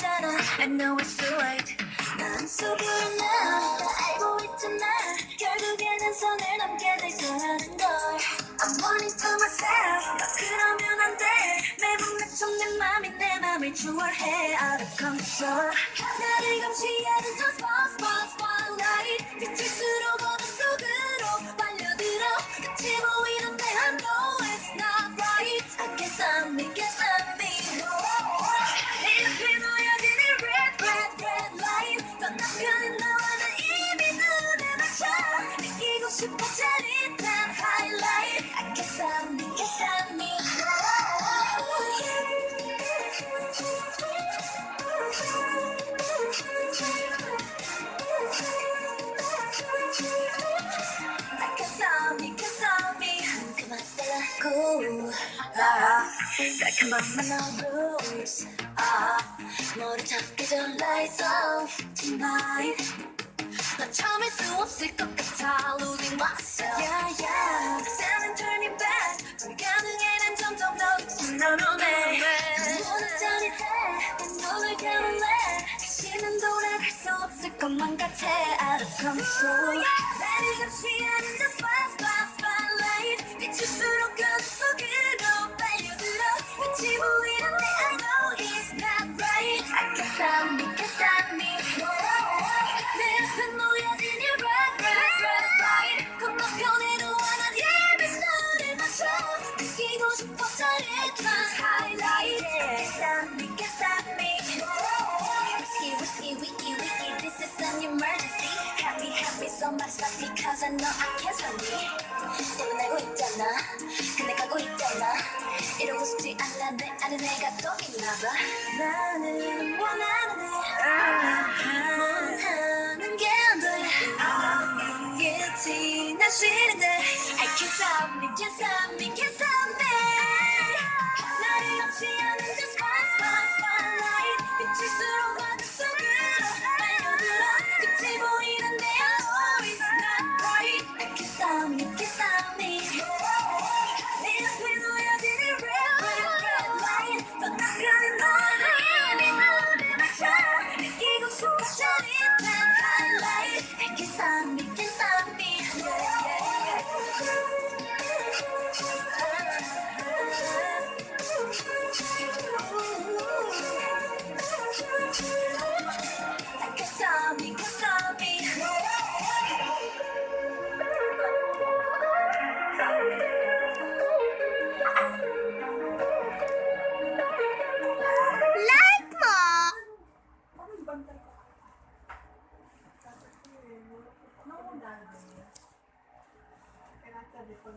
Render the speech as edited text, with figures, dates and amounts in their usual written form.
있잖아. I know it's too late. 난 속으로 나 알고 있잖아. 결국에는 선을 넘게 될 거라는 걸. I'm running to myself. 너 그러면 안 돼. 매번 나처럼 내 맘이 내 맘을 추월해 out of control. 나를 감시하는 저 spotlight. 비칠수록 어둠 속으로 빨려들어. 끝이 보이는데 I know it's not right. I can't stop me, can't stop me. 내 옆에 놓여진 이 red light. 건너편인 너와 난 이미 눈에 맞춰. 느끼고 싶어 짜릿한 highlight. I can't stop me, can't stop me. 그만 달라고 깔끔한 만나고 머리 잡기 전 lights off tonight. 난 참을 수 없을 것 같아 losing myself. Yeah Seven turning back 불가능해 난 점점 더 불러오네. 눈은 짜릿해 난 눈을 감을래. 다시는 돌아갈 수 없을 것만 같아 out of control. 나를 감시하는 저 spotlight. 비칠수록 어둠 속으로 빨려들어. 끝이 보이는데 I know it's not right. I can't stop me, can't stop me. 내 앞에 놓여진 이 red light. 건너편에 놓아 난 이미 눈을 맞춰. 느끼고 싶어 짜릿한 highlight. Can't stop me, can't stop me. Risky, wiki, this is an emergency. Happy, so much love because I know I can't stop me. 너는 알고 있잖아. 근데 가고 있잖아. 이러고 싶지 않아. 내 안에 내가 또 있나봐. 나는 원하는 원하는 게 안 돼. guilty 난 싫은데 I can't stop me, can't stop me, can't stop me. 나를 감시하는 저 spotlight. 비칠수록 어둠 속으로 빨려들어. 끝이 보이는데 I know it's not right. I can't stop me, can't stop me. 내 앞에 놓여진 이 red light. 건너편인 너는 이미 눈에 맞춰. 느끼고 싶어 짜릿한 highlight. I can't stop me, can't stop me. I can't stop me, can't stop me. Like more. Grazie per